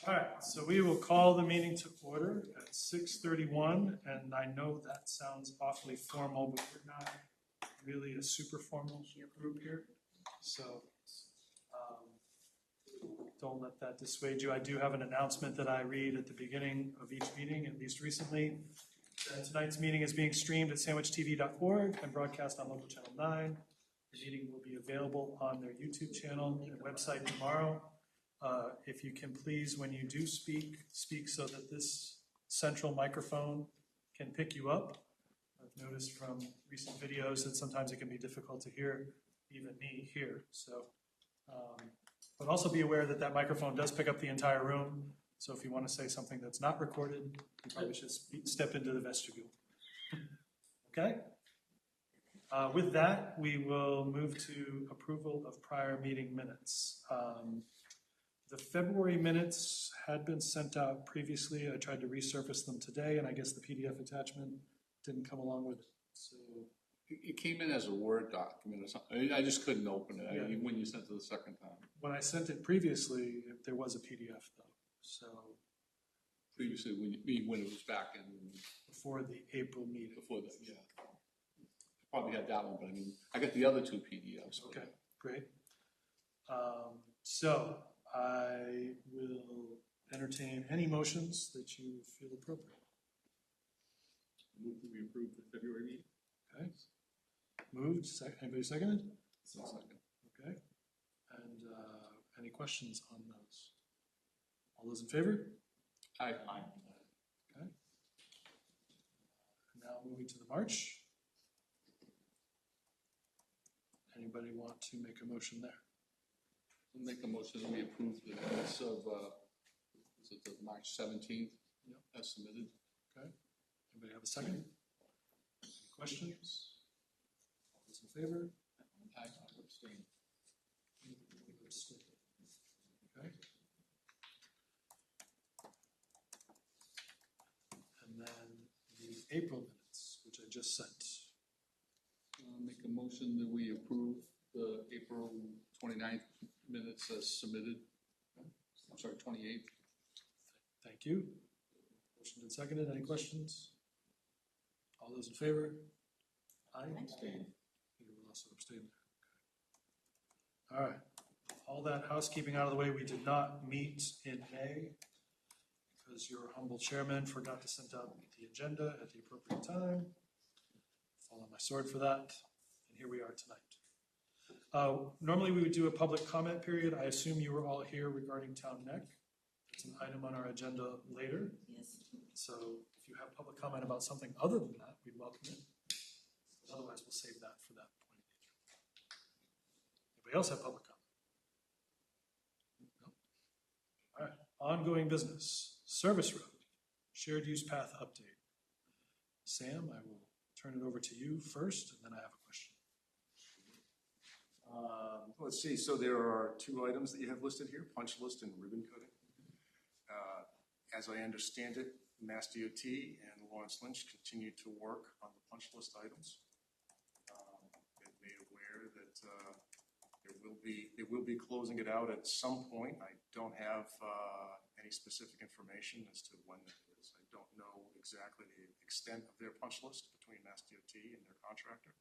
All right, so we will call the meeting to order at 6:31, and I know that sounds awfully formal, but we're not really a super formal group here, so don't let that dissuade you. I do have an announcement that I read at the beginning of each meeting, at least recently. Tonight's meeting is being streamed at sandwichtv.org and broadcast on local channel 9. The meeting will be available on their YouTube channel and website tomorrow. If you can please, when you do speak so that this central microphone can pick you up. I've noticed from recent videos that sometimes it can be difficult to hear even me here. So, but also be aware that that microphone does pick up the entire room. So if you want to say something that's not recorded, you probably should step into the vestibule. Okay? With that, we will move to approval of prior meeting minutes. The February minutes had been sent out previously. I tried to resurface them today, and I guess the PDF attachment didn't come along with it. So it came in as a Word document or something. I just couldn't open it when you sent it the second time. When I sent it previously, there was a PDF though. So previously, when it was back in before the April meeting. Before that, yeah. Probably had that one, but I mean, I got the other two PDFs. Okay, great. So I will entertain any motions that you feel appropriate. Move that we approve the February meeting. Okay. Moved. Anybody seconded? Second. Okay. And any questions on those? All those in favor? Aye. Okay. Now moving to the March. Anybody want to make a motion there? I'll make a motion that we approve the minutes of is it the March 17th as submitted. Okay. Anybody have a second? Any questions? All those in favor? Aye. Abstain. Okay. And then the April minutes, which I just sent. I'll make a motion that we approve the April 29th minutes as submitted. I'm sorry, 28th. Thank you. Motion and seconded. Any questions? All those in favor? Aye. Abstain. You will also abstain. Okay. All right. All that housekeeping out of the way. We did not meet in May because your humble chairman forgot to send out the agenda at the appropriate time. Fall on my sword for that. And here we are tonight. Normally we would do a public comment period. I assume you were all here regarding Town Neck. It's an item on our agenda later. Yes. So if you have public comment about something other than that, we'd welcome it. But otherwise, we'll save that for that point. Anybody else have public comment? No? All right. Ongoing business. Service road. Shared use path update. Sam, I will turn it over to you first, and then I have a question. Let's see, so there are two items that you have listed here, punch list and ribbon cutting. As I understand it, Mass DOT and Lawrence Lynch continue to work on the punch list items. They've made aware that they will be closing it out at some point. I don't have any specific information as to when that is. I don't know exactly the extent of their punch list between Mass DOT and their contractor,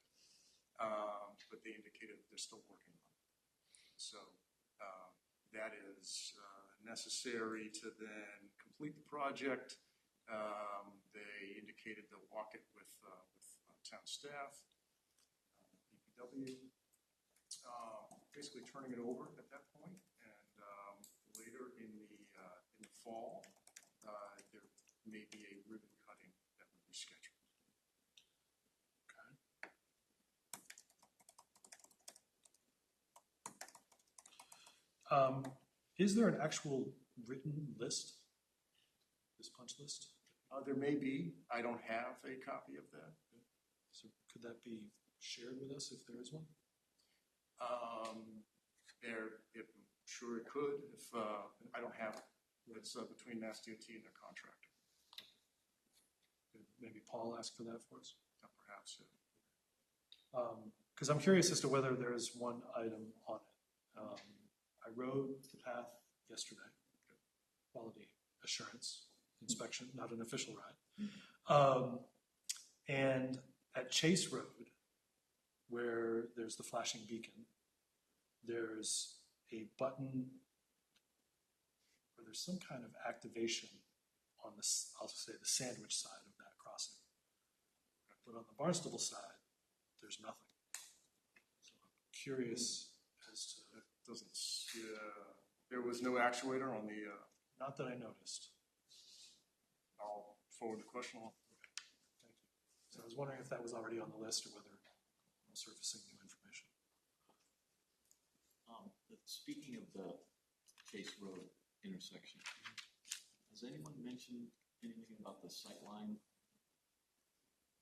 but they indicated that they're still working on it. So that is necessary to then complete the project. They indicated they'll walk it with town staff, DPW, basically turning it over at that point. And later in the fall, there may be a ribbon cutting that would be scheduled. Is there an actual written list, this punch list? There may be. I don't have a copy of that. So could that be shared with us if there is one? I'm sure it could. If I don't have it, it's between Mass DOT and their contractor. Could maybe Paul ask for that for us? Perhaps. Because I'm curious as to whether there is one item on it. I rode the path yesterday. quality assurance inspection, not an official ride. And at Chase Road, where there's the flashing beacon, there's a button, or there's some kind of activation on this, I'll say the sandwich side of that crossing. But on the Barnstable side, there's nothing. So I'm curious as to, It doesn't, there was no actuator on the, not that I noticed. I'll forward the question on. Thank you. So I was wondering if that was already on the list or whether I'm surfacing new information. Speaking of the Chase Road intersection, has anyone mentioned anything about the sight line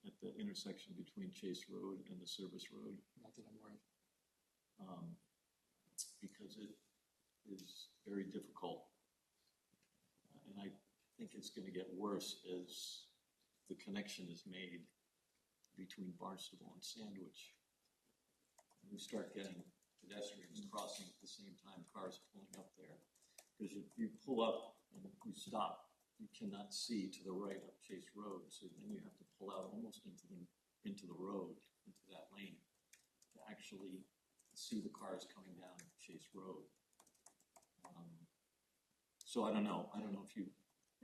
at the intersection between Chase Road and the service road? Not that I'm aware of. Because it is very difficult. And I think it's going to get worse as the connection is made between Barnstable and Sandwich. And we start getting pedestrians crossing at the same time, cars pulling up there. Because if you pull up and you stop, you cannot see to the right of Chase Road. So then you have to pull out almost into the road, into that lane, to actually see the cars coming down Chase Road. So I don't know. I don't know if you...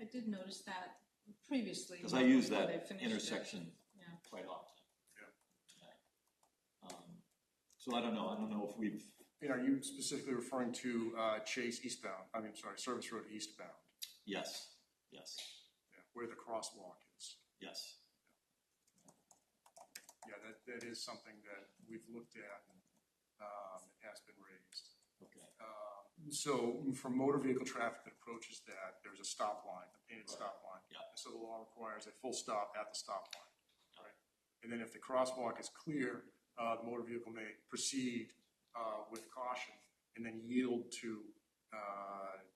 I did notice that previously. Because I use before that they finished it. intersection Yeah. quite often. Yeah. So I don't know. I don't know if we've... And are you specifically referring to Chase eastbound? I mean, sorry, Service Road eastbound, Yes. Yes. yeah, where the crosswalk is. Yes. Yeah, that is something that we've looked at and it has been raised. Okay. So for motor vehicle traffic that approaches that, there's a stop line, a painted stop line. Yeah. And so the law requires a full stop at the stop line, right? And then if the crosswalk is clear, the motor vehicle may proceed with caution and then yield to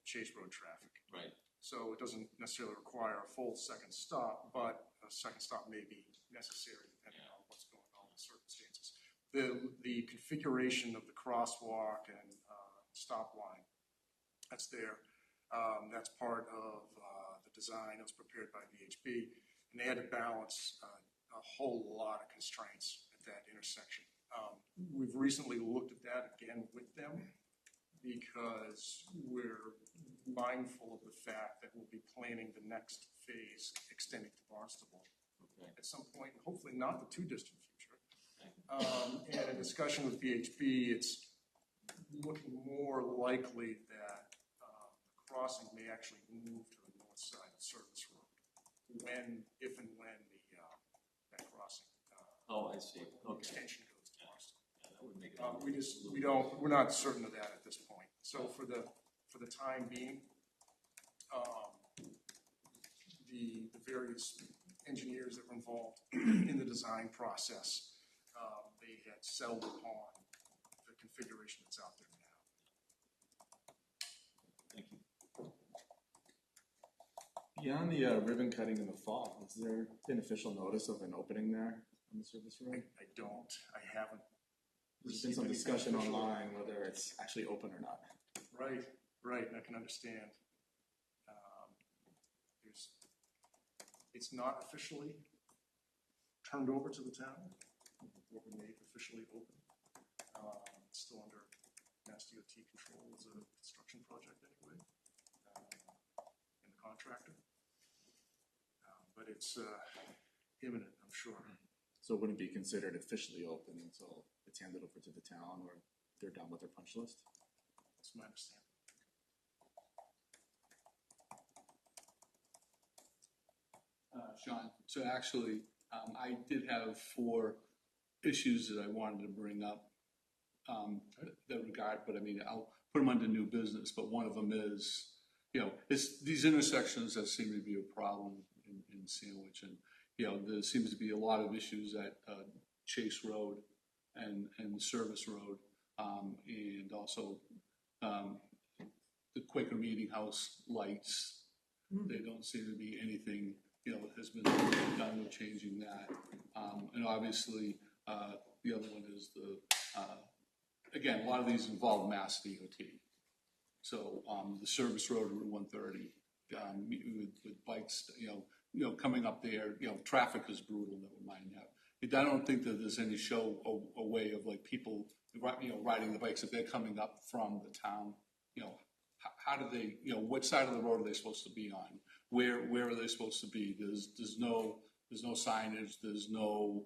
Chase Road traffic. Right. So it doesn't necessarily require a full second stop, but a second stop may be necessary depending on what's going on in the circumstances. The configuration of the crosswalk and stop line, that's there. That's part of the design that was prepared by VHB, and they had to balance a whole lot of constraints at that intersection. We've recently looked at that again with them because we're mindful of the fact that we'll be planning the next phase extending to Barnstable at some point, hopefully not the too distant future. And in discussion with VHB, it's looking more likely that the crossing may actually move to the north side of Service Road if and when that crossing Oh, I see. Okay. extension goes to Barnstable. Yeah, that would make it We're not certain of that at this point. So for the time being, the various engineers that were involved in the design process, they had settled upon the configuration that's out there now. Thank you. Beyond the ribbon cutting in the fall, has there been official notice of an opening there on the service road? I don't. I haven't. There's been some discussion online whether it's actually open or not. Right, and I can understand. It's not officially turned over to the town, or made officially open. It's still under Mass DOT control as a construction project anyway, and the contractor. But it's imminent, I'm sure. So it wouldn't be considered officially open until it's handed over to the town or they're done with their punch list? That's my understanding. Sean, so actually, I did have 4 issues that I wanted to bring up that regard, but I mean, I'll put them under new business, but one of them is, it's these intersections that seem to be a problem in Sandwich, and, there seems to be a lot of issues at Chase Road and Service Road, and also the Quaker Meeting House lights. There don't seem to be anything has been done with changing that. And obviously, the other one is again, a lot of these involve Mass DOT. So, the service road, Route 130, with bikes, coming up there, traffic is brutal, never mind that. I don't think that there's any a way of like people, riding the bikes if they're coming up from the town, how do they, which side of the road are they supposed to be on? Where are they supposed to be? There's no signage, there's no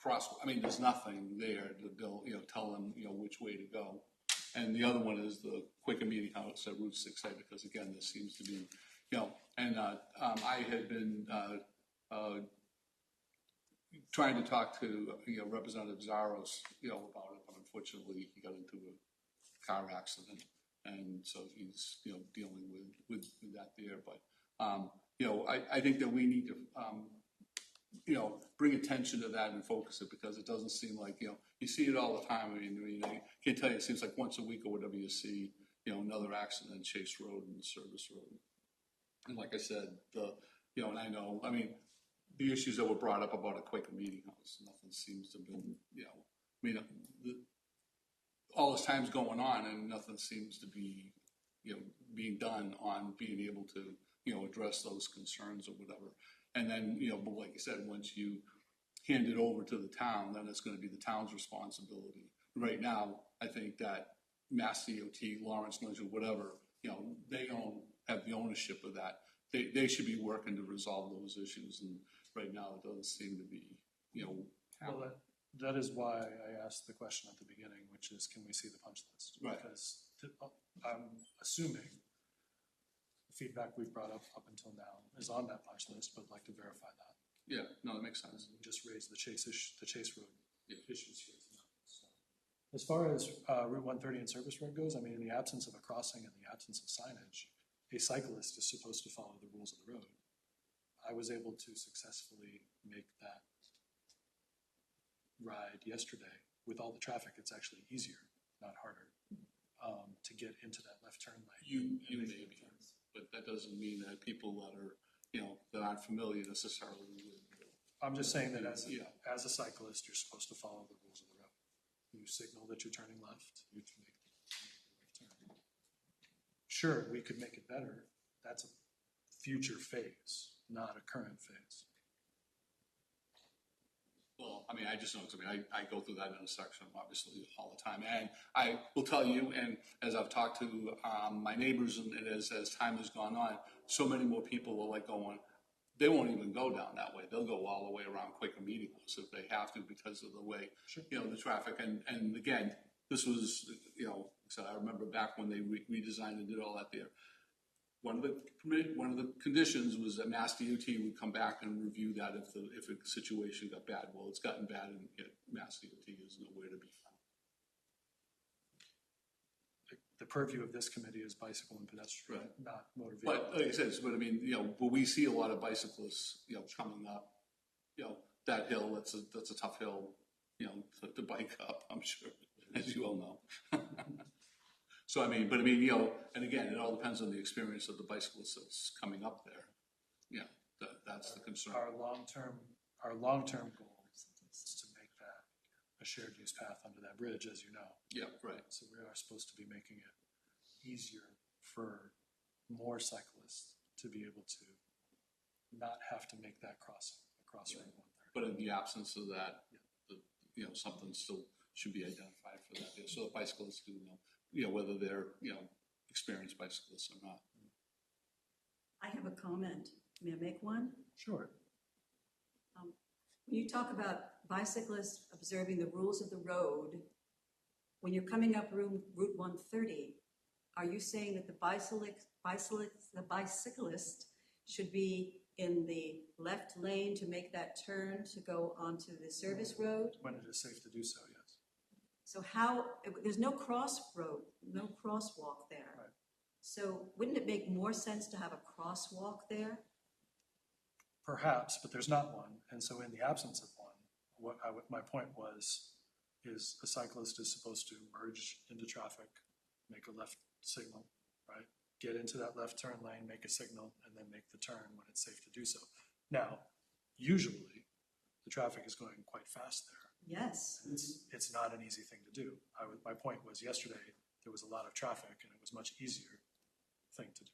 there's nothing there to go, tell them, which way to go. And the other one is the Quaker Meeting House at Route 6A, because again, there seems to be, I had been trying to talk to, Representative Zaros, about it, but unfortunately he got into a car accident. And so he's, dealing with that there. But, I think that we need to, bring attention to that and focus it, because it doesn't seem like, you see it all the time. I mean, I can't tell you, it seems like once a week or whatever you see, another accident, Chase Road and the service road. And like I said, and I know, the issues that were brought up about a Quaker Meeting House, nothing seems to have been, all this time's going on and nothing seems to be, being done on being able to, address those concerns or whatever. And then, but like I said, once you hand it over to the town, then it's going to be the town's responsibility. Right now, I think that Mass DOT, Lawrence, Lynch, or whatever, they have the ownership of that. They should be working to resolve those issues. And right now, it doesn't seem to be, Well, that is why I asked the question at the beginning, which is, can we see the punch list? Right. Because I'm assuming the feedback we've brought up until now is on that punch list, but I'd like to verify that. Yeah, no, that makes sense. We just raised the Chase Road issues here tonight. So, as far as Route 130 and Service Road goes, in the absence of a crossing and the absence of signage, a cyclist is supposed to follow the rules of the road. I was able to successfully make that ride yesterday. With all the traffic, it's actually easier, not harder, to get into that left turn lane. You may be, but that doesn't mean that people that are, that aren't familiar necessarily with. I'm just saying that as a cyclist, you're supposed to follow the rules of the road. You signal that you're turning left, you make the left turn. Sure, we could make it better. That's a future phase, not a current phase. Well, I just know, I go through that intersection obviously all the time. And I will tell you, and as I've talked to my neighbors and as time has gone on, so many more people are like going, they won't even go down that way. They'll go all the way around Quaker Meeting House if they have to because of the way, the traffic. And again, this was, so I remember back when they redesigned and did all that there. One of the conditions was that Mass DOT would come back and review that if a situation got bad. Well, it's gotten bad, and Mass DOT is nowhere to be found. The purview of this committee is bicycle and pedestrian, not motor vehicle. But like I said, but we see a lot of bicyclists, coming up, that hill. That's a tough hill, to bike up. I'm sure, as you all know. So, and again, it all depends on the experience of the bicyclist that's coming up there. That's the concern. Our long-term goal is to make that a shared use path under that bridge, as you know. Yeah, right. So we are supposed to be making it easier for more cyclists to be able to not have to make that crossing across Route 130. But in the absence of that, something still should be identified for that. So the bicyclists do know. Whether they're, experienced bicyclists or not. I have a comment. May I make one? Sure. When you talk about bicyclists observing the rules of the road, when you're coming up Route 130, are you saying that the bicyclist should be in the left lane to make that turn to go onto the service road? When it is safe to do so, yes. So there's no crossroad, no crosswalk there. Right. So wouldn't it make more sense to have a crosswalk there? Perhaps, but there's not one. And so in the absence of one, my point is a cyclist is supposed to merge into traffic, make a left signal, right? Get into that left turn lane, make a signal, and then make the turn when it's safe to do so. Now, usually the traffic is going quite fast there. Yes. It's not an easy thing to do. My point was yesterday, there was a lot of traffic and it was much easier thing to do.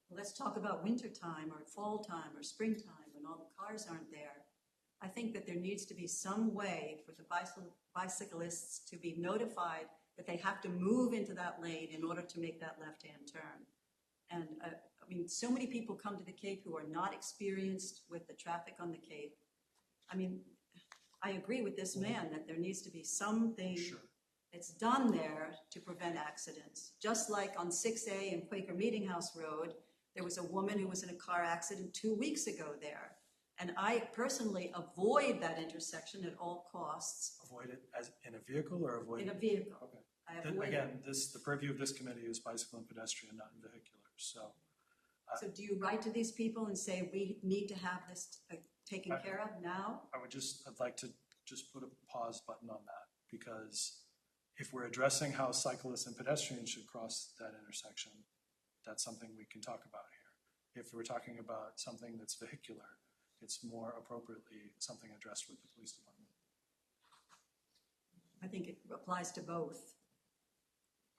Let's talk about winter time or fall time or springtime when all the cars aren't there. I think that there needs to be some way for the bicyclists to be notified that they have to move into that lane in order to make that left-hand turn. And I mean, so many people come to the Cape who are not experienced with the traffic on the Cape. I mean, I agree with this man that there needs to be something that's done there to prevent accidents. Just like on 6A and Quaker Meeting House Road, there was a woman who was in a car accident 2 weeks ago there. And I personally avoid that intersection at all costs. Avoid it as in a vehicle or avoid In it? a vehicle. Okay. I avoid it. Again, the purview of this committee is bicycle and pedestrian, not in vehicular. So So do you write to these people and say, we need to have this taken care of now? I'd like to just put a pause button on that, because if we're addressing how cyclists and pedestrians should cross that intersection, that's something we can talk about here. If we're talking about something that's vehicular, it's more appropriately something addressed with the police department. I think it applies to both.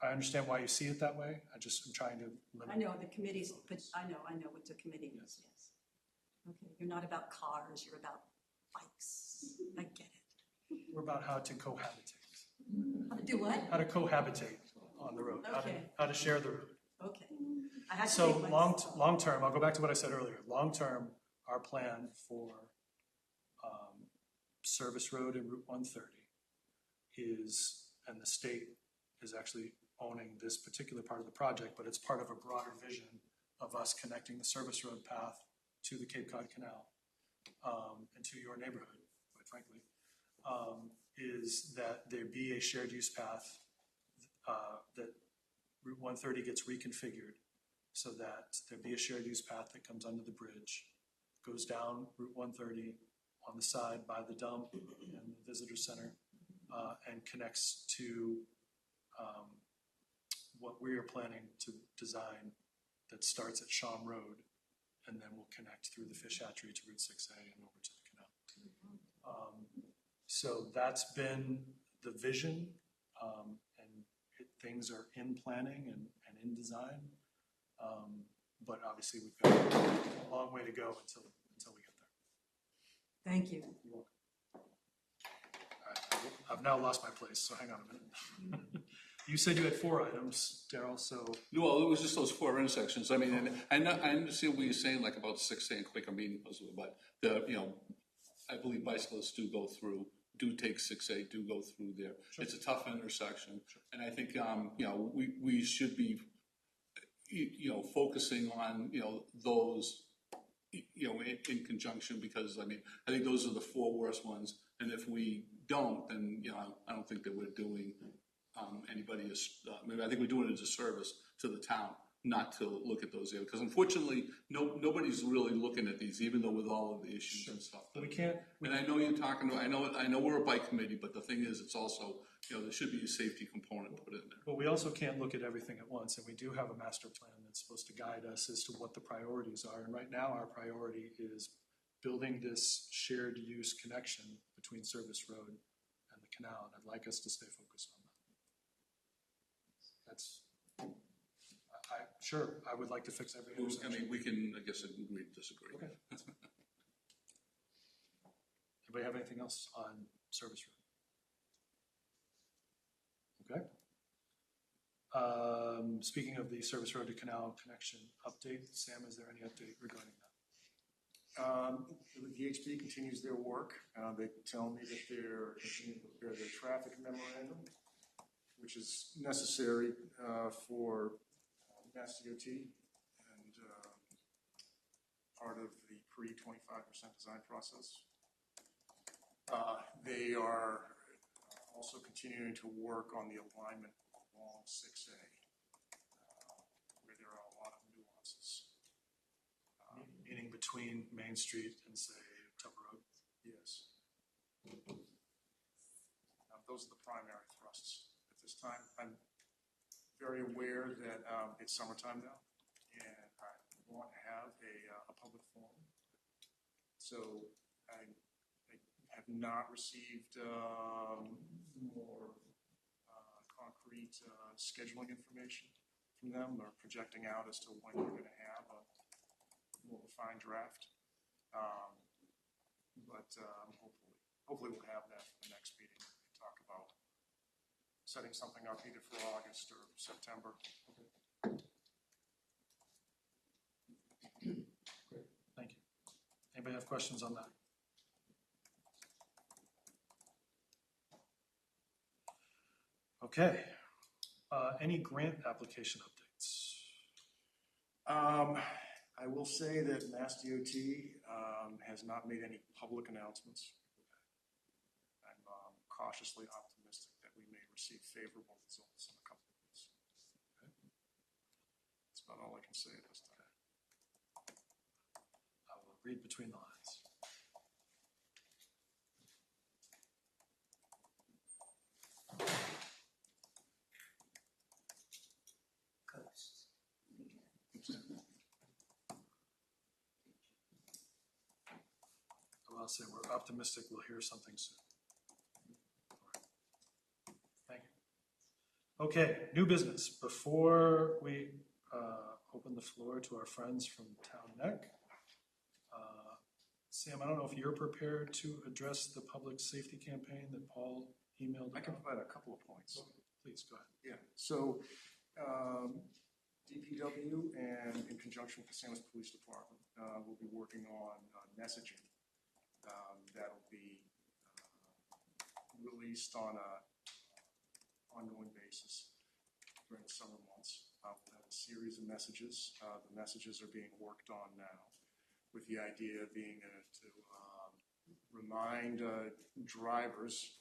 I understand why you see it that way. I'm trying to limit. I know the committees, but I know what the committee is, yes. Okay, you're not about cars, you're about bikes. I get it. We're about how to cohabitate. How to do what? How to cohabitate on the road. Okay. How to share the road. Okay. I had to So make my- long term, I'll go back to what I said earlier. Long term, our plan for Service Road and Route 130 is, and the state is actually owning this particular part of the project, but it's part of a broader vision of us connecting the Service Road path to the Cape Cod Canal and to your neighborhood, quite frankly, is that there be a shared use path, that Route 130 gets reconfigured so that there be a shared use path that comes under the bridge, goes down Route 130 on the side by the dump and the visitor center, and connects to what we are planning to design that starts at Sham Road and then will connect through the fish hatchery to Route 6A and over to the canal. So that's been the vision, and things are in planning and in design. But obviously we've got a long way to go until we get there. Thank you. You're welcome. All right, I've now lost my place, so hang on a minute. You said you had 4 items, Daryl, so. Well, it was just those 4 intersections. I mean, and I understand what you're saying, like about 6A and Quaker Meeting House, but I believe bicyclists do take 6A, do go through there. Sure. It's a tough intersection, sure. And I think we should be focusing on those in conjunction, because I mean I think those are the 4 worst ones, and if we don't, then I don't think that we're doing anybody is. Maybe I think we're doing a disservice to the town not to look at those areas, because unfortunately nobody's really looking at these, even though with all of the issues and stuff. We can't. And I know you're talking to. I know we're a bike committee, but the thing is, it's also there should be a safety component put in there. But we also can't look at everything at once, and we do have a master plan that's supposed to guide us as to what the priorities are. And right now, our priority is building this shared use connection between Service Road and the canal, and I'd like us to stay focused on that. Sure, I would like to fix every intersection. I mean, we can, I guess, agree to disagree. Okay. Anybody have anything else on Service Road? Okay. Speaking of the Service Road to Canal connection update, Sam, is there any update regarding that? The VHB continues their work. They tell me that they're continuing to prepare their traffic memorandum, which is necessary for Mass DOT and part of the pre-25% design process. They are also continuing to work on the alignment along 6A, where there are a lot of nuances. Meaning between Main Street and, say, Tupper Road? Yes. Those are the primary thrusts at this time. I'm very aware that it's summertime now, and I want to have a public forum. So I have not received more concrete concrete scheduling information from them. They're projecting out as to when we're going to have a more refined draft. Hopefully we'll have that for the next meeting and talk about setting something up either for August or September. Great, thank you. Anybody have questions on that? Okay, any grant application updates? I will say that Mass DOT has not made any public announcements. I'm cautiously optimistic that we may receive favorable results in a couple of weeks. Okay. That's about all I can say at this time. I will read between the lines. I'll say we're optimistic we'll hear something soon. Thank you. Okay, new business. Before we open the floor to our friends from Town Neck, Sam, I don't know if you're prepared to address the public safety campaign that Paul emailed. I can provide a couple of points. Okay, please, go ahead. Yeah, so DPW and in conjunction with the San Luis Police Department will be working on messaging that'll be released on a ongoing basis during the summer months. We'll have a series of messages. The messages are being worked on now, with the idea being to remind drivers,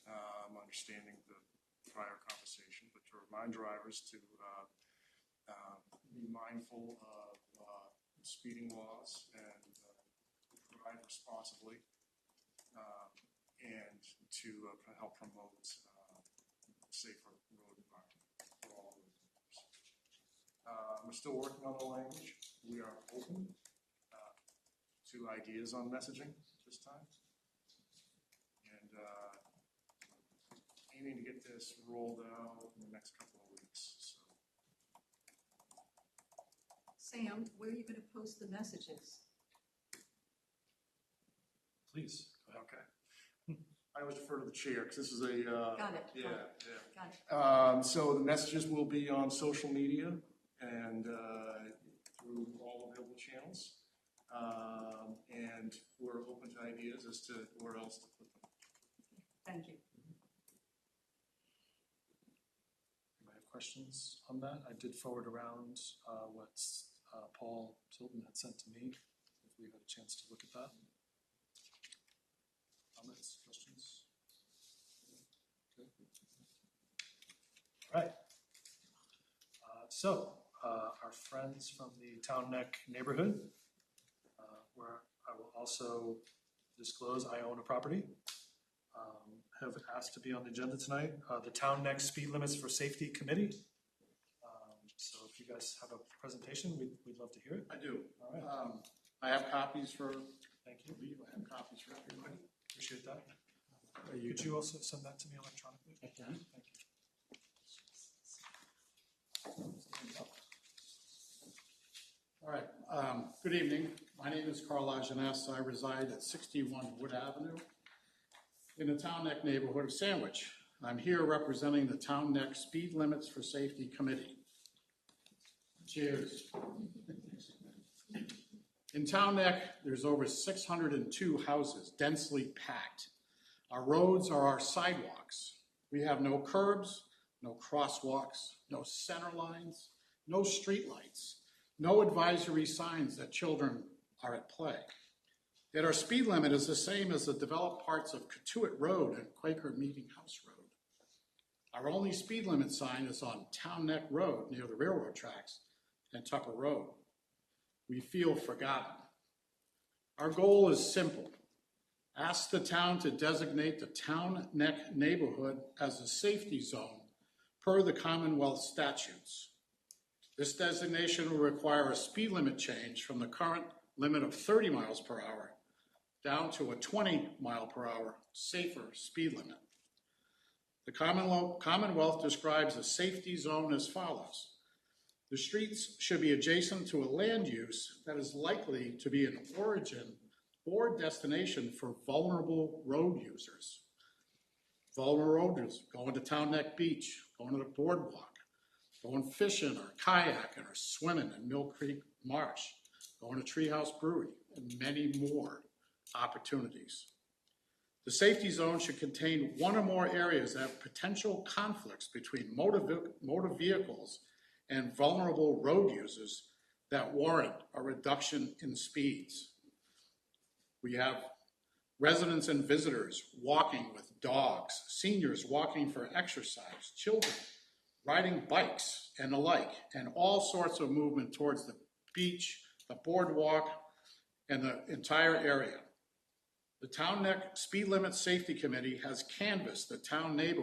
understanding the prior conversation, but to remind drivers to be mindful of speeding laws and drive responsibly, and to help promote safer road environment for all road users. We're still working on the language. We are open to ideas on messaging this time, and aiming to get this rolled out in the next couple of weeks. So. Sam, where are you going to post the messages? Please, go ahead. Okay. I always refer to the chair because this is a. Got it. Yeah, Got it. yeah. So the messages will be on social media and through all available channels. And we're open to ideas as to where else to put them. Thank you. Anybody have questions on that? I did forward around what Paul Tilton had sent to me, if we had a chance to look at that. Comments, questions? Okay. All right. So, our friends from the Town Neck neighborhood, where I will also disclose I own a property, have asked to be on the agenda tonight. The Town Neck Speed Limits for Safety Committee. So if you guys have a presentation, we'd love to hear it. I do. All right. I have copies for, Thank you. I have copies for everybody. Appreciate that. Could you also send that to me electronically? I can. Thank you. All right. Good evening. My name is Carl Lajeunesse. I reside at 61 Wood Avenue in the Town Neck neighborhood of Sandwich. I'm here representing the Town Neck Speed Limits for Safety Committee. Cheers. In Town Neck, there's over 602 houses densely packed. Our roads are our sidewalks. We have no curbs, no crosswalks, no center lines, no street lights, no advisory signs that children are at play. Yet our speed limit is the same as the developed parts of Catuit Road and Quaker Meeting House Road. Our only speed limit sign is on Town Neck Road near the railroad tracks and Tupper Road. We feel forgotten. Our goal is simple. Ask the town to designate the Town Neck neighborhood as a safety zone per the Commonwealth statutes. This designation will require a speed limit change from the current limit of 30 miles per hour down to a 20 mile per hour safer speed limit. The Commonwealth describes a safety zone as follows. The streets should be adjacent to a land use that is likely to be an origin or destination for vulnerable road users. Vulnerable road users, going to Town Neck Beach, going to the boardwalk, going fishing or kayaking or swimming in Mill Creek Marsh, going to Treehouse Brewery, and many more opportunities. The safety zone should contain one or more areas that have potential conflicts between motor vehicles and vulnerable road users that warrant a reduction in speeds. We have residents and visitors walking with dogs, seniors walking for exercise, children riding bikes and the like, and all sorts of movement towards the beach, the boardwalk, and the entire area. The Town Neck Speed Limit Safety Committee has canvassed the Town Neck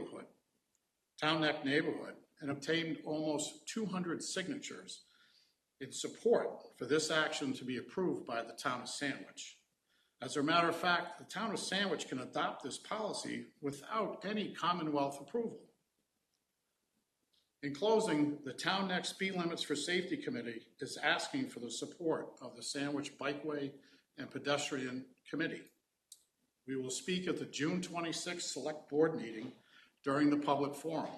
neighborhood, and obtained almost 200 signatures in support for this action to be approved by the Town of Sandwich. As a matter of fact, the Town of Sandwich can adopt this policy without any Commonwealth approval. In closing, the Town Neck Speed Limits for Safety Committee is asking for the support of the Sandwich Bikeway and Pedestrian Committee. We will speak at the June 26th Select Board meeting during the public forum.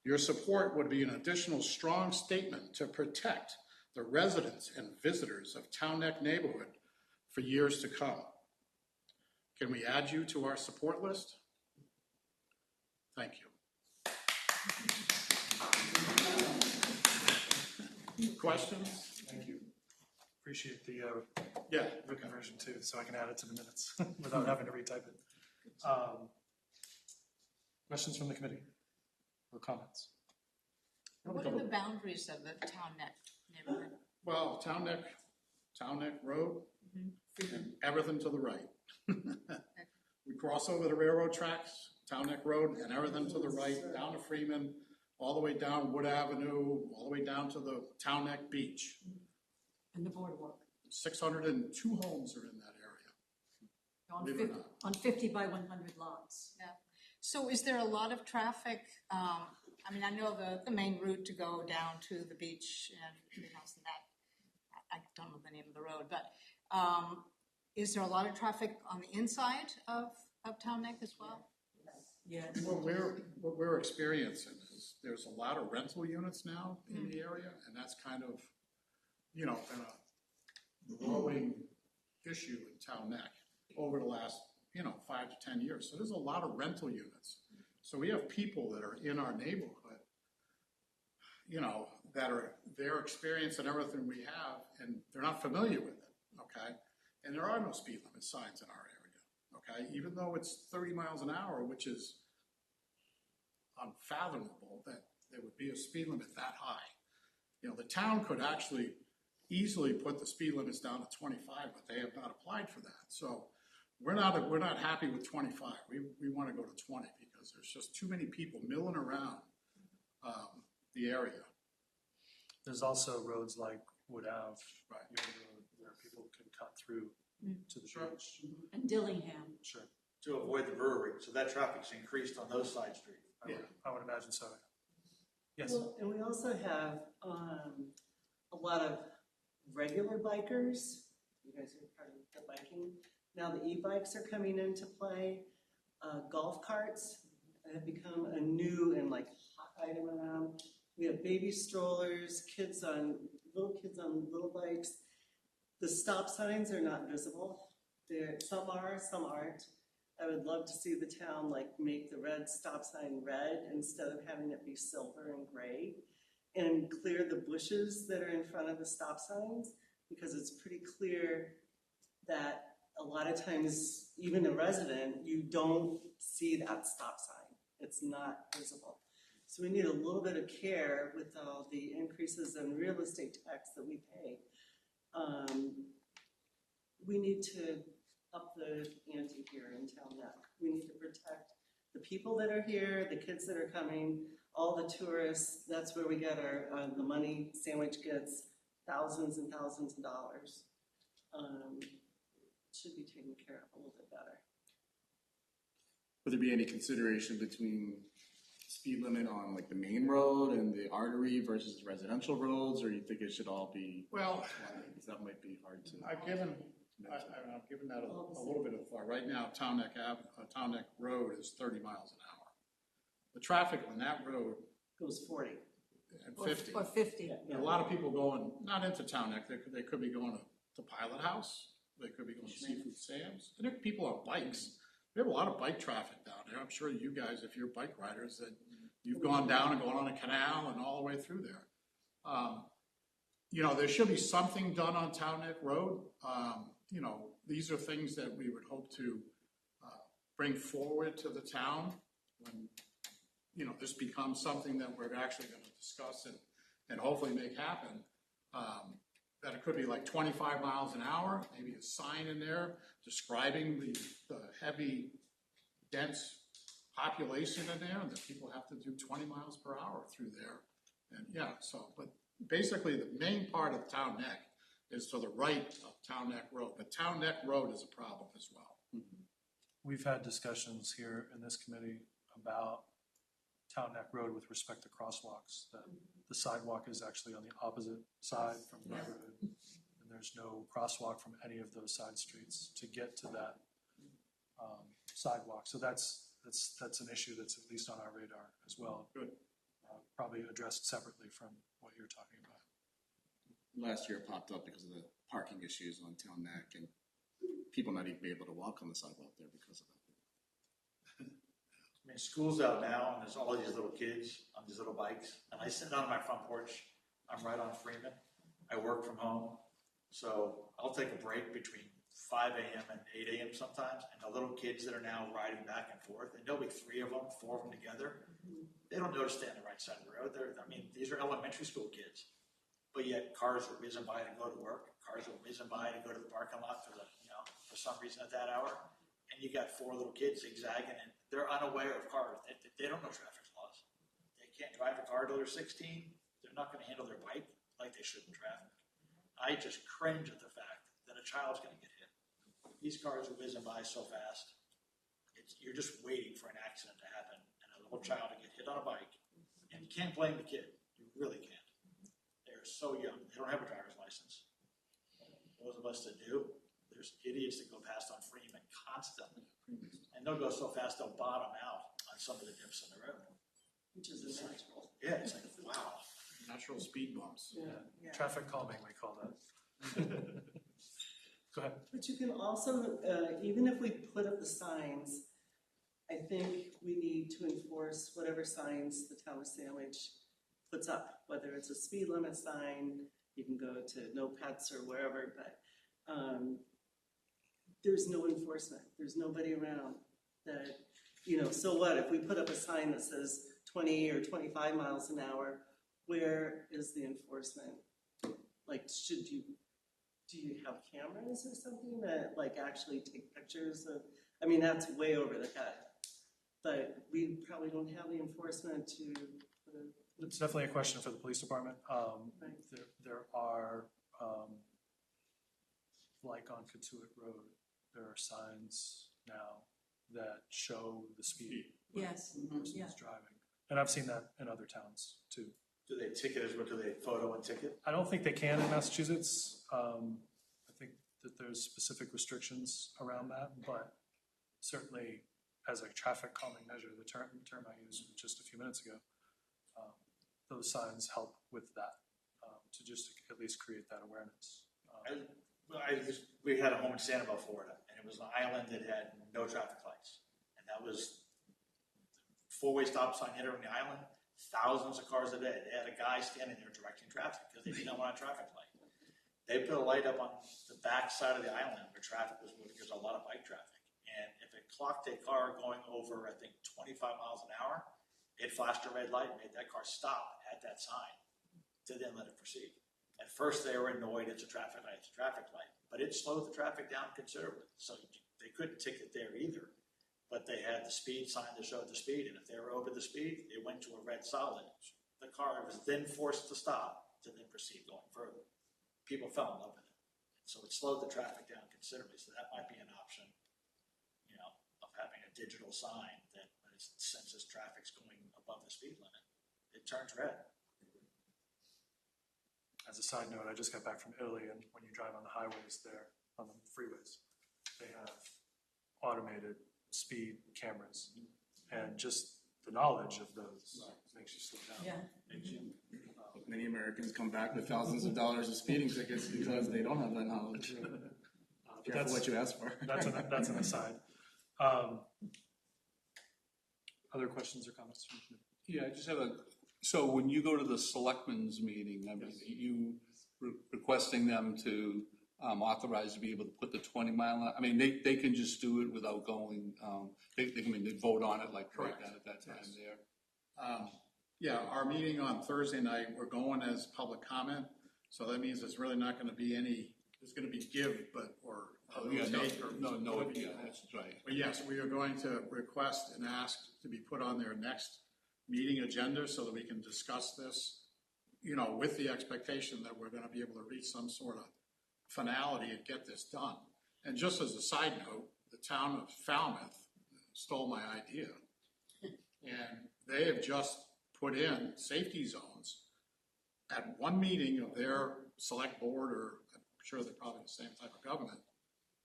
Your support would be an additional strong statement to protect the residents and visitors of Town Neck neighborhood for years to come. Can we add you to our support list? Thank you. Questions? Thank you. Appreciate the Yeah. written version too, so I can add it to the minutes without having to retype it. Questions from the committee or comments? What are the boundaries of the Town Neck neighborhood? Well, Town Neck Road, and everything to the right. We cross over the railroad tracks, Town Neck Road, and everything to the right, down to Freeman, all the way down Wood Avenue, all the way down to the Town Neck Beach. And the boardwalk. 602 homes are in that area. Believe it or not. On 50 by 100 lots. Yeah. So is there a lot of traffic? I mean, I know the main route to go down to the beach and Treehouse and that, I don't know the name of the road, but is there a lot of traffic on the inside of Town Neck as well? Yeah. What we're experiencing is there's a lot of rental units now in the area, and that's kind of, been a growing issue in Town Neck over the last, 5 to 10 years. So there's a lot of rental units. So we have people that are in our neighborhood, that are their experience and everything we have, and they're not familiar with it, okay? And there are no speed limit signs in our area, okay? Even though it's 30 miles an hour, which is unfathomable that there would be a speed limit that high. The town could actually easily put the speed limits down to 25, but they have not applied for that. So we're not happy with 25. We want to go to 20 because there's just too many people milling around the area. There's also roads like Wood Ave, Right. where people can cut through to the beach. And Dillingham. Sure, To avoid the brewery, so that traffic's increased on those side streets. I would imagine so. Yes. Well, and we also have a lot of regular bikers. You guys are part of the biking. Now the e-bikes are coming into play. Golf carts have become a new and hot item around. We have baby strollers, little kids on little bikes. The stop signs are not visible. Some are, some aren't. I would love to see the town make the red stop sign red instead of having it be silver and gray, and clear the bushes that are in front of the stop signs, because it's pretty clear that a lot of times, even a resident, you don't see that stop sign. It's not visible. So we need a little bit of care with all the increases in real estate tax that we pay. We need to up the ante here in Town Neck. We need to protect the people that are here, the kids that are coming, all the tourists. That's where we get our the money. Sandwich gets thousands and thousands of dollars. Should be taken care of a little bit better. would there be any consideration between speed limit on like the main road and the artery versus residential roads, or you think it should all be? Well, 20? Because that might be hard to. I've given that a little bit of thought. Right now, Town Neck Road is 30 miles an hour. The traffic on that road Goes 40. and 50. Or 50. There are a lot of people going, not into Town Neck, they could be going to Pilot House, they could be going to Seafood Sam's, and there are people on bikes. We have a lot of bike traffic down there. I'm sure you guys, if you're bike riders, that you've gone down and gone on a canal and all the way through there. You know, there should be something done on Town Neck Road. You know, these are things that we would hope to bring forward to the town when, you know, this becomes something that we're actually going to discuss and hopefully make happen. That it could be like 25 miles an hour, maybe a sign in there describing the heavy, dense population in there, and that people have to do 20 miles per hour through there. And yeah, so, but basically the main part of Town Neck is to the right of Town Neck Road, but Town Neck Road is a problem as well. We've had discussions here in this committee about Town Neck Road with respect to crosswalks, that the sidewalk is actually on the opposite side from the neighborhood. And there's no crosswalk from any of those side streets to get to that sidewalk. So that's an issue that's at least on our radar as well. Good. Probably addressed separately from what you're talking about. Last year it popped up because of the parking issues on Town Neck and people not even be able to walk on the sidewalk there because of that. I mean, school's out now, and there's all these little kids on these little bikes, and I sit down on my front porch. I'm right on Freeman. I work from home, so I'll take a break between 5 a.m. and 8 a.m. sometimes, and the little kids that are now riding back and forth, and there'll be 3 of them, 4 of them together. They don't know to stay on the right side of the road. These are elementary school kids, but yet cars are whizzing by to go to work. Cars are whizzing by to go to the parking lot for some reason at that hour. And you got 4 little kids zigzagging, and they're unaware of cars. They don't know traffic laws. They can't drive a car till they're 16. They're not going to handle their bike like they should in traffic. I just cringe at the fact that a child's going to get hit. These cars are whizzing by so fast. You're just waiting for an accident to happen and a little child to get hit on a bike. And you can't blame the kid. You really can't. They're so young. They don't have a driver's license. Those of us that do, there's idiots that go past on Freeman constantly. And they'll go so fast they'll bottom out on some of the dips in the road. Which is unnatural. Yeah, it's like, wow. Natural speed bumps. Yeah. Traffic calming, we call that. Go ahead. But you can also, even if we put up the signs, I think we need to enforce whatever signs the town of Sandwich puts up, whether it's a speed limit sign, you can go to no pets or wherever, but there's no enforcement. There's nobody around that, so what? If we put up a sign that says 20 or 25 miles an hour, where is the enforcement? Like, do you have cameras or something that actually take pictures of, that's way over the head. But we probably don't have the enforcement to put a. It's definitely a question for the police department. There are, like on Katuitt Road, there are signs now that show the speed Yes. the person Yeah. is driving. And I've seen that in other towns too. Do they ticket as well? Do they photo and ticket? I don't think they can in Massachusetts. I think that there's specific restrictions around that, but certainly as a traffic calming measure, the term I used just a few minutes ago, those signs help with that, to just at least create that awareness. We had a home in Sanibel, Florida, and it was an island that had no traffic lights. And that was 4-way stop sign entering the island, thousands of cars a day. They had a guy standing there directing traffic because they didn't want a traffic light. They put a light up on the back side of the island where traffic was moving. There's a lot of bike traffic. And if it clocked a car going over, I think, 25 miles an hour, it flashed a red light and made that car stop at that sign to then let it proceed. At first, they were annoyed it's a traffic light, but it slowed the traffic down considerably. So they couldn't ticket there either, but they had the speed sign that showed the speed, and if they were over the speed, it went to a red solid. The car was then forced to stop to then proceed going further. People fell in love with it. So it slowed the traffic down considerably, so that might be an option, of having a digital sign that when it senses traffic's going above the speed limit, it turns red. As a side note, I just got back from Italy, and when you drive on the highways there, on the freeways, they have automated speed cameras, and just the knowledge of those makes you slow down. Yeah. Many Americans come back with thousands of dollars of speeding tickets because they don't have that knowledge. But Careful what you ask for. that's an aside. Other questions or comments from the committee? Yeah, I just have so when you go to the selectmen's meeting, I mean, you requesting them to authorize to be able to put the 20-mile, I mean, they can just do it without going, they vote on it like right at that time there. Yeah, our meeting on Thursday night, we're going as public comment, so that means there's really not gonna be any, there's gonna be give, but, or take, or. Yeah, that's right. But yes, we are going to request and ask to be put on their next meeting agenda so that we can discuss this, you know, with the expectation that we're gonna be able to reach some sort of finality and get this done. And just as a side note, the town of Falmouth stole my idea. And they have just put in safety zones at one meeting of their select board, or I'm sure they're probably the same type of government.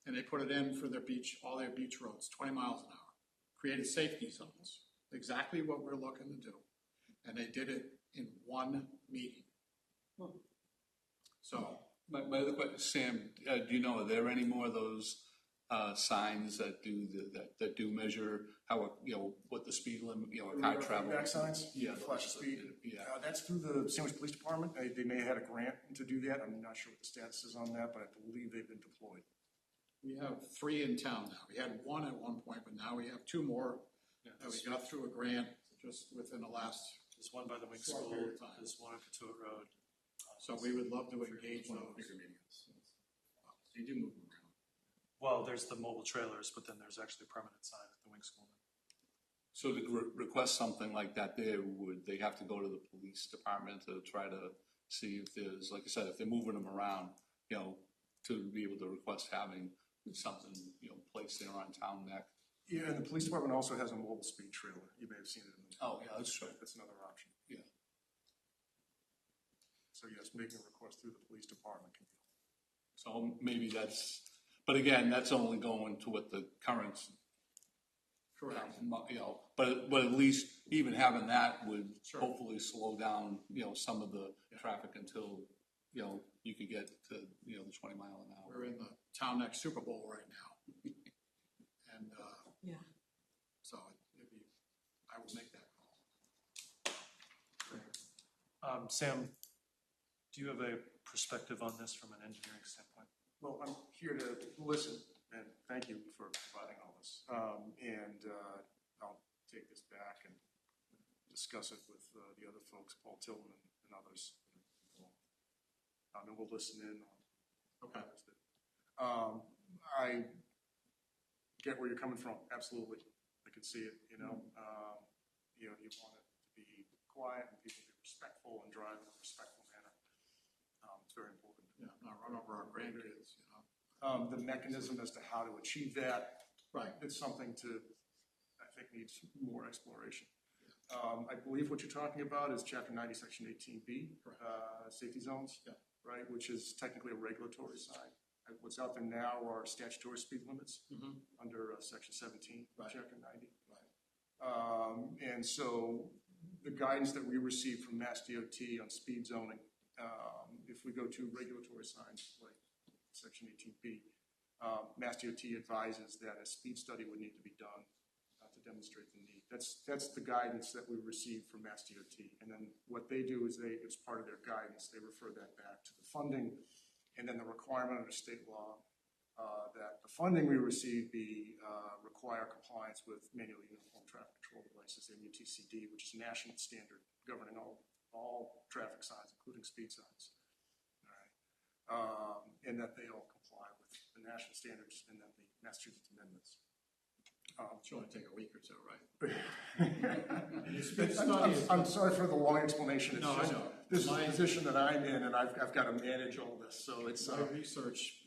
And they put it in for their beach, all their beach roads, 20 miles an hour. Created safety zones, exactly what we're looking to do. And they did it in one meeting. So. My other question, Sam, do you know, are there any more of those signs that do measure how, you know, what the speed limit, you know, a car travel? Back signs? Yeah. Flash speed? Yeah. That's through the Sandwich Police Department. They may have had a grant to do that. I'm not sure what the status is on that, but I believe they've been deployed. We have 3 in town now. We had 1 at one point, but now we have 2 more that we got through a grant just within the last. There's one by the Wing short School, period of time. there's one at Patuit Road. So we would love to engage One of the those. bigger meetings. They do move them around. Well, there's the mobile trailers, but then there's actually a permanent sign at the Wing School. So to request something like that there, would they have to go to the police department to try to see if there's, like I said, if they're moving them around, you know, to be able to request having something, you know, placed there on town neck? Yeah, and the police department also has a mobile speed trailer. You may have seen it in the. Oh, yeah, that's true. That's another option. Yeah. So yes, making a request through the police department can be. So maybe that's, but again, that's only going to what the current, Correct. you know, but at least even having that would hopefully slow down, you know, some of the traffic until, you know, you could get to, you know, the 20 mile an hour. We're in the town next Super Bowl right now. And so I would make that call. Sam, do you have a perspective on this from an engineering standpoint? Well, I'm here to listen, and thank you for providing all this. I'll take this back and discuss it with the other folks, Paul Tillman and others. And we'll listen in on. Okay. I get where you're coming from, absolutely. I can see it, you know. You want it to be quiet and people be respectful and drive in a respectful manner. It's very important. Yeah, not run over our grandkids, you know. The mechanism as to how to achieve that, Right. it's something I think needs more exploration. I believe what you're talking about is Chapter 90, Section 18B, safety zones, right, which is technically a regulatory sign. What's out there now are statutory speed limits under Section 17, Chapter 90. Right. And so the guidance that we received from Mass DOT on speed zoning, if we go to regulatory signs like Section 18B, Mass DOT advises that a speed study would need to be done to demonstrate the need. That's the guidance that we received from Mass DOT. And then what they do is it's part of their guidance, they refer that back to the funding and then the requirement under state law that the funding we receive require compliance with manual uniform traffic control devices, MUTCD, which is a national standard governing all traffic signs, including speed signs. And that they all comply with the national standards and then the Massachusetts amendments. It's only take a week or so, right? I'm sorry for the long explanation. It's No, just, I know. This is the position that I'm in, and I've got to manage all this. So it's My research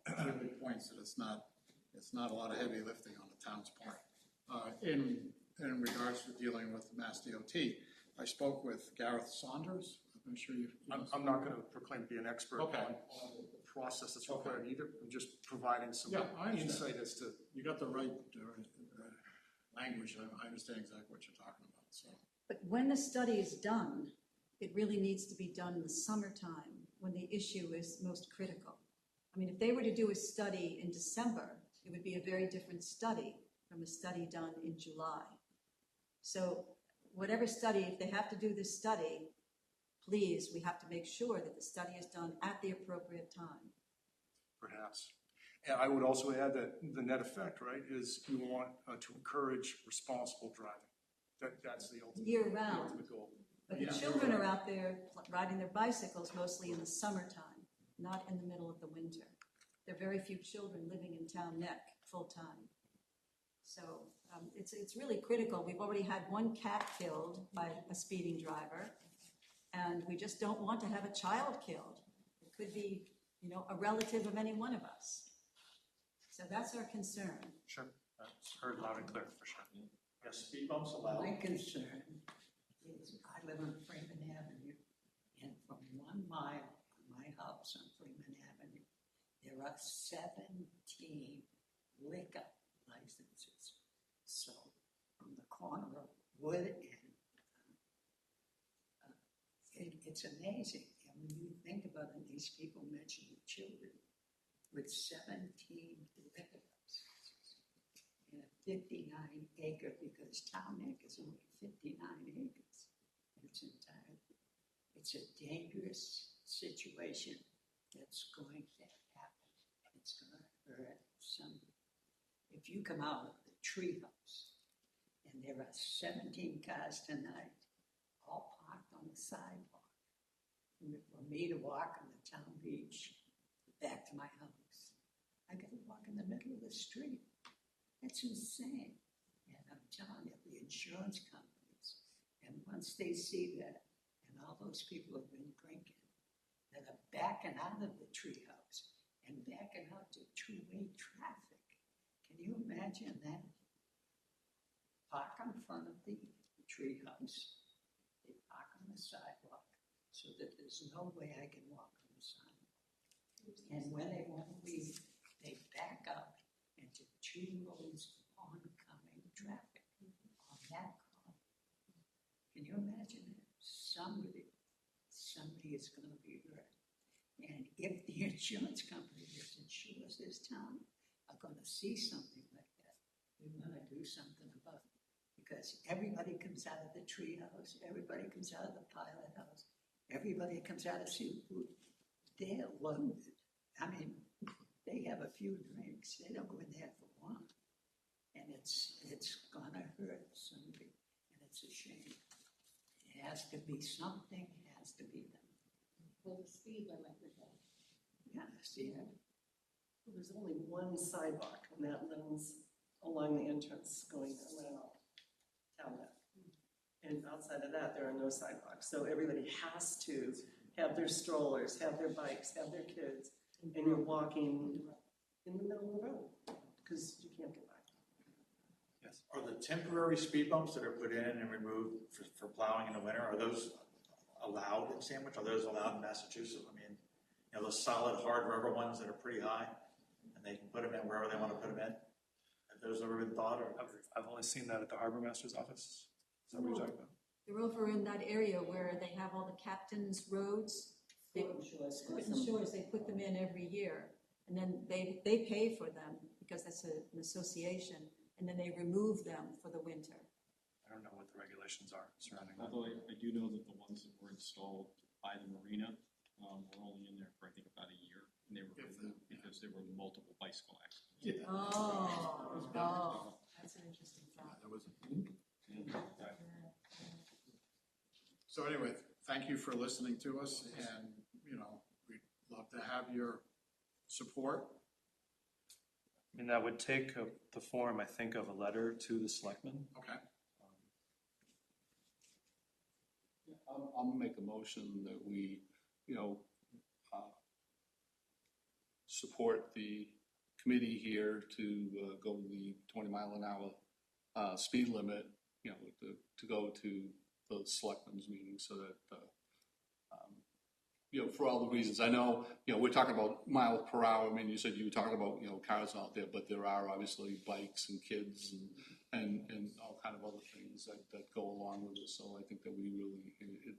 clearly points that it's not a lot of heavy lifting on the town's part. In regards to dealing with Mass DOT, I spoke with Gareth Saunders. I'm sure you've. I'm not going to proclaim to be an expert Okay. on the process that's required either. I'm just providing some Yeah, I understand. insight as to. You got the right language. I understand exactly what you're talking about, so. But when the study is done, it really needs to be done in the summertime when the issue is most critical. I mean, if they were to do a study in December, it would be a very different study from a study done in July. So whatever study, if they have to do this study, please, we have to make sure that the study is done at the appropriate time. Perhaps. And I would also add that the net effect, right, is you want to encourage responsible driving. That's the ultimate, Year the round. ultimate goal. But the Yeah. children are out there riding their bicycles mostly in the summertime, not in the middle of the winter. There are very few children living in Town Neck full-time. So it's really critical. We've already had one cat killed by a speeding driver, and we just don't want to have a child killed. It could be, a relative of any one of us. So that's our concern. Sure, that's heard loud and clear, for sure. Yes, speed bumps allowed. My concern is I live on Freeman Avenue, and from 1 mile from my house on Freeman Avenue, there are 17 liquor licenses. So from the corner of Wood and it's amazing. And when you think about it, these people mention the children with 17 liquor licenses and a 59-acre, because Town Neck is only 59 acres. It's a dangerous situation that's going to happen. It's going to hurt somebody. If you come out of the treehouse and there are 17 cars tonight, all parked on the sidewalk, for me to walk on the town beach back to my house, I got to walk in the middle of the street. That's insane. And I'm telling you, the insurance companies, and once they see that, and all those people have been drinking, that are backing out of the treehouse and backing out to two-way traffic. Can you imagine that? Park in front of the treehouse. They park on the sidewalk so that there's no way I can walk on the sidewalk. And when they want to leave, they back up into two roads of oncoming traffic on that corner. Can you imagine that? Somebody is going to be hurt. And if the insurance company that insures this town are going to see something like that, we're going to do something about it. Because everybody comes out of the treehouse, everybody comes out of the pilot house, everybody comes out of seafood. They're loaded. I mean, they have a few drinks. They don't go in there for one. And it's gonna hurt somebody. And it's a shame. It has to be something, has to be done. Well, the speed limit would go. Yeah, see it? Well, there's only one sidewalk, and that runs along the entrance going around Town Neck. And outside of that, there are no sidewalks. So everybody has to have their strollers, have their bikes, have their kids, and you're walking in the middle of the road because you can't get by. Yes. Are the temporary speed bumps that are put in and removed for plowing in the winter, are those allowed in Sandwich? Are those allowed in Massachusetts? I mean, those solid, hard rubber ones that are pretty high, and they can put them in wherever they want to put them in? Have those ever been thought, or? I've only seen that at the harbor master's office. Is that what you're talking about? They're over in that area where they have all the captain's roads. Scoot and Shores, they put them in every year. And then they pay for them because that's an association. And then they remove them for the winter. I don't know what the regulations are surrounding that. Although I do know that the ones that were installed by the marina were only in there for, I think, about a year. And they were removed because there were multiple bicycle accidents. Yeah. Oh, that's an interesting thought. There was So anyway, thank you for listening to us, and, we'd love to have your support. I mean, that would take the form, I think, of a letter to the selectmen. Okay. I'll make a motion that we, support the committee here to go the 20-mile-an-hour speed limit, you know, to go to the selectmen's meeting so that, you know, for all the reasons. I know, you know, we're talking about miles per hour. I mean, you said you were talking about, you know, cars out there, but there are obviously bikes and kids and all kind of other things that go along with it. So I think that we really, it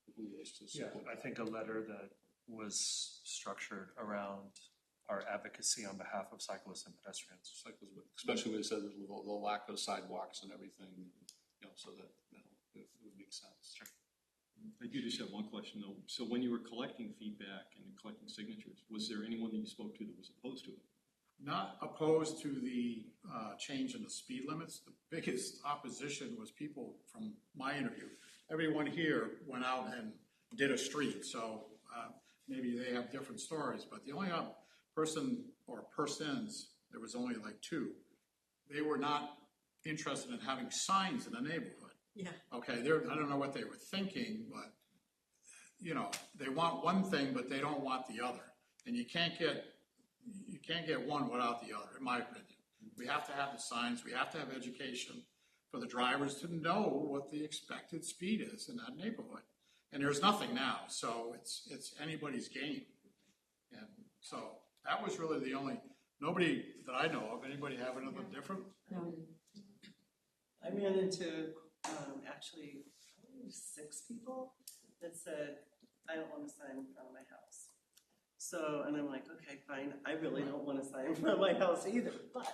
behooves us to support I think a letter that was structured around our advocacy on behalf of cyclists and pedestrians. Especially when it says the lack of sidewalks and everything, you know, so that, you know, it would make sense. Sure. I do just have one question though. So when you were collecting feedback and collecting signatures, was there anyone that you spoke to that was opposed to it? Not opposed to the change in the speed limits. The biggest opposition was people from my interview. Everyone here went out and did a street, so maybe they have different stories, but the only person or persons, there was only like two, they were not interested in having signs in the neighborhood. Yeah. Okay, I don't know what they were thinking, but, you know, they want one thing, but they don't want the other. And you can't get one without the other, in my opinion. We have to have the signs, we have to have education for the drivers to know what the expected speed is in that neighborhood. And there's nothing now, so it's anybody's game. And so that was really the only, nobody that I know of, anybody have anything different? No. I ran into actually 6 people that said, I don't want a sign in front of my house. So, and I'm like, okay, fine, I really don't want a sign in front of my house either, but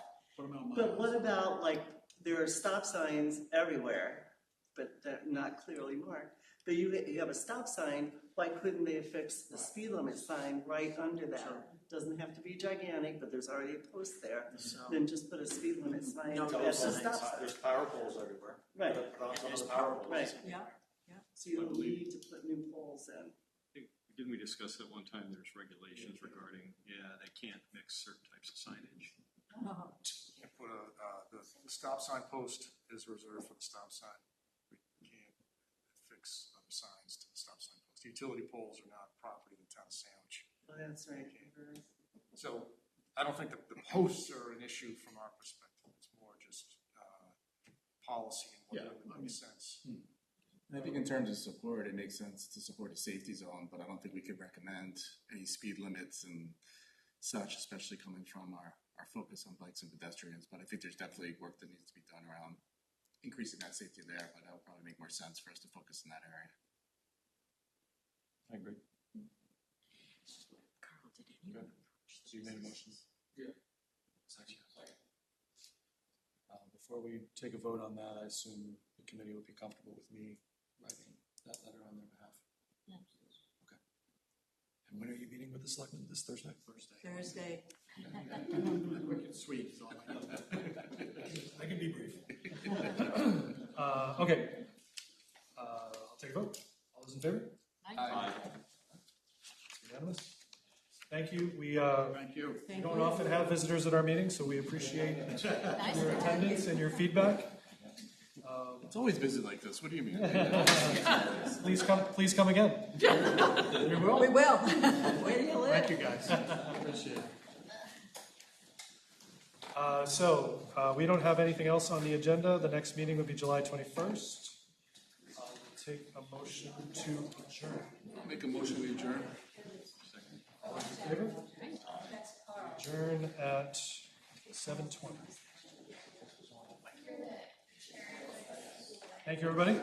what about, like, there are stop signs everywhere, but they're not clearly marked. But you have a stop sign, why couldn't they affix the speed limit sign right under that? Sure. Doesn't have to be gigantic, but there's already a post there. So, then just put a speed limit sign at the stop sign. There's power poles everywhere. Right. Put on some of the power poles. Right. Yeah. So you don't need to put new poles in. Didn't we discuss that one time? There's regulations regarding, they can't mix certain types of signage. Oh. Can't put the stop sign post is reserved for the stop sign. We can't fix other signs to the stop sign post. Utility poles are not property of the town of Sandwich. Oh, that's right. So I don't think that the posts are an issue from our perspective. It's more just policy and what would make sense. I think in terms of support, it makes sense to support a safety zone, but I don't think we could recommend any speed limits and such, especially coming from our focus on bikes and pedestrians. But I think there's definitely work that needs to be done around increasing that safety there, but that would probably make more sense for us to focus in that area. I agree. Carl, did anyone? So you made a motion? Yeah. Second. Before we take a vote on that, I assume the committee would be comfortable with me writing that letter on their behalf. Yeah. Okay. And when are you meeting with the selectmen? This Thursday? Thursday. Quick and sweet. So I can be brief. Okay. I'll take a vote. All those in favor? Aye. Unanimous? Thank you. We thank you. don't often have visitors at our meetings, so we appreciate your attendance and your feedback. It's always busy like this. What do you mean? Please come again. We will. We will. Where do you live? Thank you, guys. Appreciate it. So we don't have anything else on the agenda. The next meeting will be July 21st. I'll take a motion to adjourn. I'll make a motion to adjourn. All those in favor? Adjourn at 7:20. Thank you, everybody.